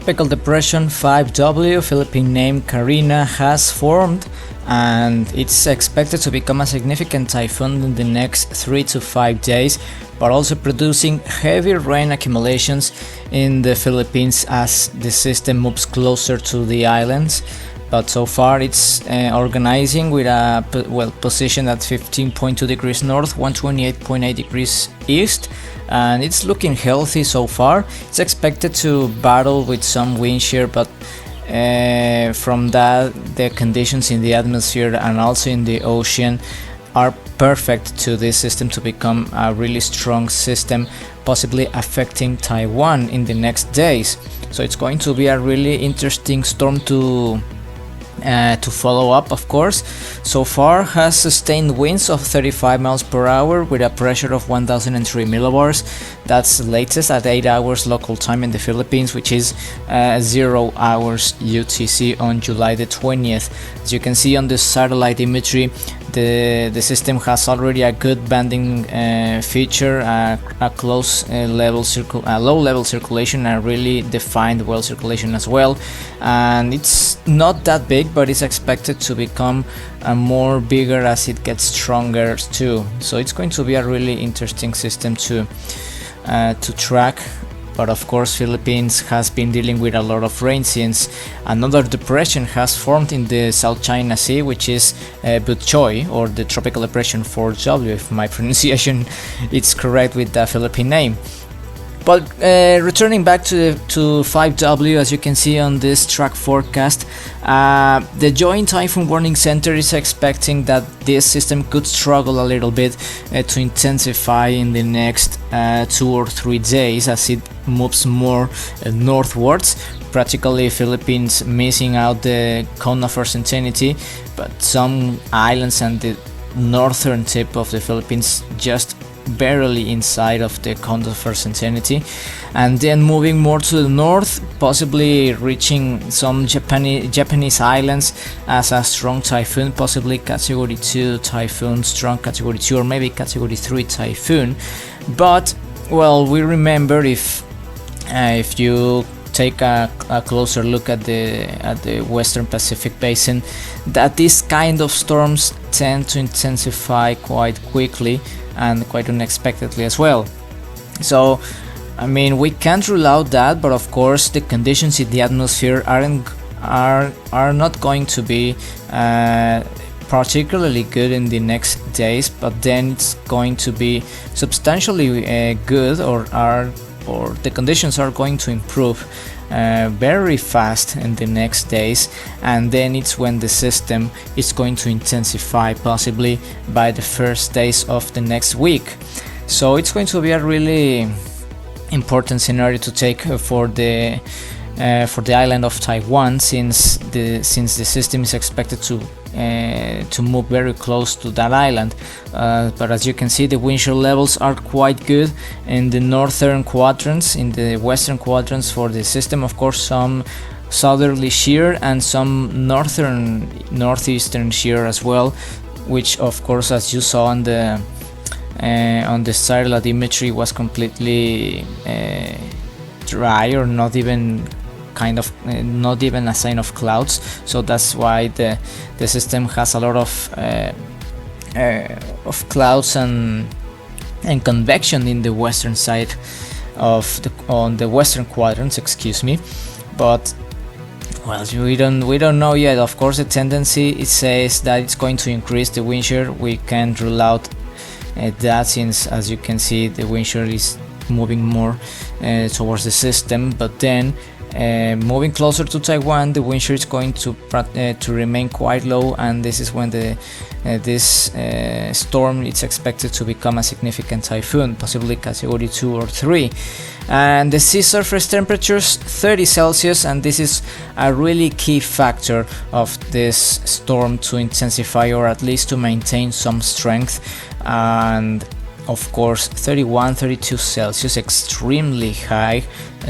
Tropical Depression 5W, Philippine name Karina, has formed, and it's expected to become a significant typhoon in the next 3 to 5 days, but also producing heavy rain accumulations in the Philippines as the system moves closer to the islands. But so far it's organizing with a position at 15.2 degrees north, 128.8 degrees east, and it's looking healthy so far. It's expected to battle with some wind shear, but from that the conditions in the atmosphere and also in the ocean are perfect to this system to become a really strong system, possibly affecting Taiwan in the next days. So it's going to be a really interesting storm to follow up, of course. So far has sustained winds of 35 miles per hour with a pressure of 1003 millibars. That's the latest at 8 hours local time in the Philippines, which is 0 hours UTC on July the 20th. As you can see on the satellite imagery, the system has already a good banding feature, a low level circulation, a really defined well circulation as well, and it's not that big, but it's expected to become more bigger as it gets stronger too. So it's going to be a really interesting system to track. But of course, Philippines has been dealing with a lot of rain since another depression has formed in the South China Sea, which is Butchoy, or the Tropical Depression 4W, if my pronunciation is correct with the Philippine name. But returning back to 5W, as you can see on this track forecast, the Joint Typhoon Warning Center is expecting that this system could struggle a little bit to intensify in the next 2 or 3 days as it moves more northwards. Practically Philippines missing out the cone of uncertainty, but some islands and the northern tip of the Philippines just barely inside of the cone of uncertainty, and then moving more to the north, possibly reaching some Japanese islands as a strong typhoon, possibly category 2 typhoon, strong category 2, or maybe category 3 typhoon. But well, we remember, if you take a closer look at the Western Pacific Basin, that these kind of storms tend to intensify quite quickly and quite unexpectedly as well. So I mean, we can't rule out that, but of course the conditions in the atmosphere are not going to be particularly good in the next days, but then it's going to be substantially good, or the conditions are going to improve very fast in the next days, and then it's when the system is going to intensify, possibly by the first days of the next week. So it's going to be a really important scenario to take for the island of Taiwan, since the system is expected to move very close to that island. But as you can see, the wind shear levels are quite good in the northern quadrants, in the western quadrants for the system. Of course, some southerly shear and some northeastern shear as well, which of course, as you saw on the satellite imagery, was completely dry, or not even a sign of clouds. So that's why the system has a lot of clouds and convection in the western side on the western quadrants, excuse me. But well, we don't know yet. Of course, the tendency, it says that it's going to increase the wind shear. We can't rule out that, since as you can see, the wind shear is moving more towards the system. But then moving closer to Taiwan, the wind shear is going to remain quite low, and this is when this storm is expected to become a significant typhoon, possibly category 2 or 3. And the sea surface temperatures 30 Celsius, and this is a really key factor of this storm to intensify, or at least to maintain some strength. And of course 31-32 Celsius, extremely high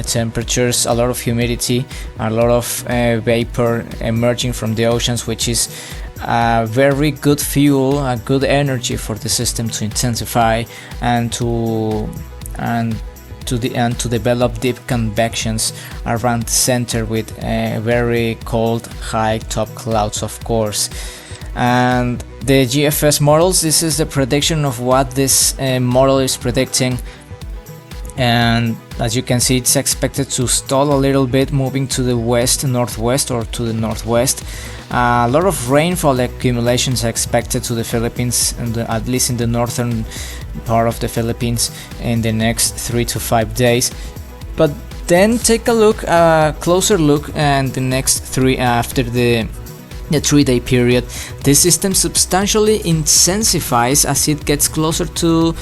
temperatures, a lot of humidity, a lot of vapor emerging from the oceans, which is a very good fuel, a good energy for the system to intensify and to develop deep convections around the center with very cold high top clouds, of course. And the GFS models, this is the prediction of what this model is predicting, and as you can see, it's expected to stall a little bit, moving to the west northwest or to the northwest. A lot of rainfall accumulations are expected to the Philippines, and at least in the northern part of the Philippines, in the next 3 to 5 days. But then take a closer look, and the next three after the 3-day period, the system substantially intensifies as it gets closer to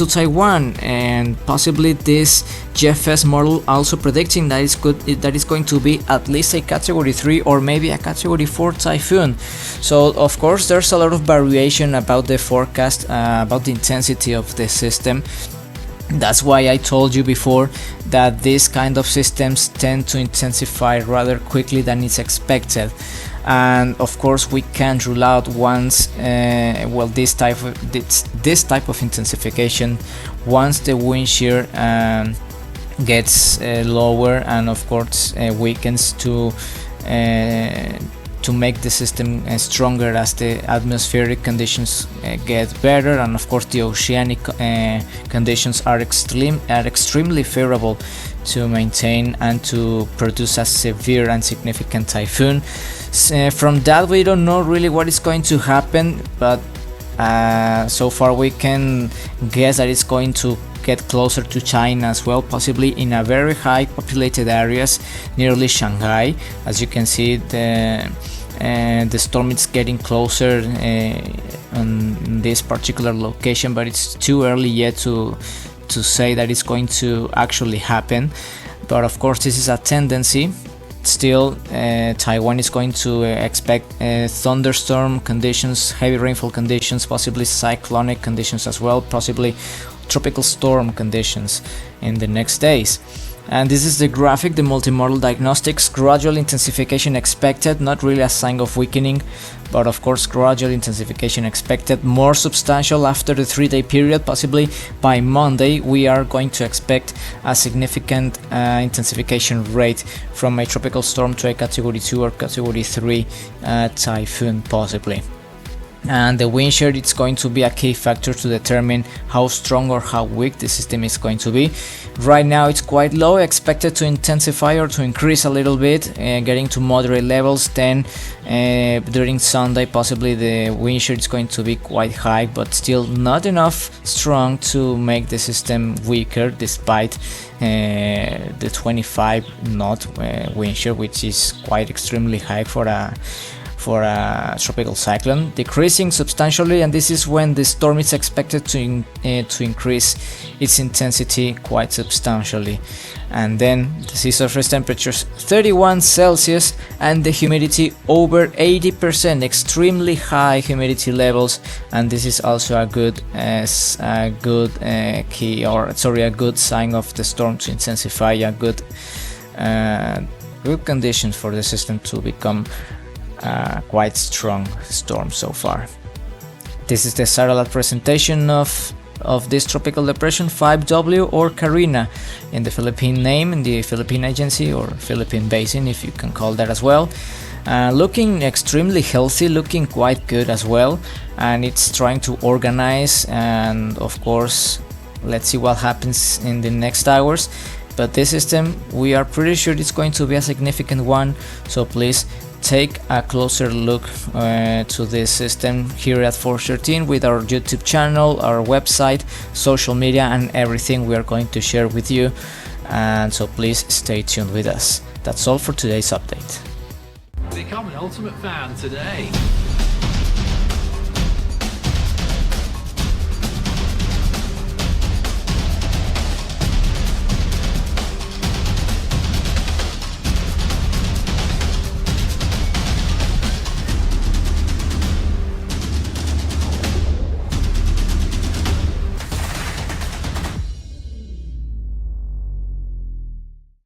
Taiwan, and possibly this GFS model also predicting that it's going to be at least a category 3 or maybe a category 4 typhoon. So of course there's a lot of variation about the forecast, about the intensity of the system. That's why I told you before that these kind of systems tend to intensify rather quickly than is expected. And of course we can't rule out once this type of intensification, once the wind shear gets lower and of course weakens to make the system stronger as the atmospheric conditions get better, and of course the oceanic conditions are extremely favorable to maintain and to produce a severe and significant typhoon. From that we don't know really what is going to happen, but so far we can guess that it's going to get closer to China as well, possibly in a very high populated areas nearly Shanghai. As you can see, the storm is getting closer on this particular location, but it's too early yet to say that it's going to actually happen. But of course this is a tendency. Still, Taiwan is going to expect thunderstorm conditions, heavy rainfall conditions, possibly cyclonic conditions as well, possibly tropical storm conditions in the next days. And this is the graphic, the multimodal diagnostics. Gradual intensification expected, not really a sign of weakening, but of course gradual intensification expected, more substantial after the 3-day period. Possibly by Monday we are going to expect a significant intensification rate from a tropical storm to a category 2 or category 3 typhoon possibly. And the wind shear, it's going to be a key factor to determine how strong or how weak the system is going to be. Right now it's quite low, expected to intensify or to increase a little bit, getting to moderate levels. Then during Sunday possibly the wind shear is going to be quite high, but still not enough strong to make the system weaker, despite the 25 knot wind shear, which is quite extremely high for a tropical cyclone, decreasing substantially, and this is when the storm is expected to increase its intensity quite substantially. And then the sea surface temperatures 31 Celsius and the humidity over 80%, extremely high humidity levels, and this is also a good good sign of the storm to intensify, a good conditions for the system to become quite strong storm so far. This is the satellite presentation of this tropical depression 5W or Carina in the Philippine name, in the Philippine agency or Philippine basin, if you can call that as well. Looking extremely healthy, looking quite good as well, and it's trying to organize, and of course let's see what happens in the next hours. But this system, we are pretty sure it's going to be a significant one, so please take a closer look to this system here at Force 13 with our YouTube channel, our website, social media, and everything we are going to share with you. And so please stay tuned with us. That's all for today's update. Become an Ultimate Fan today.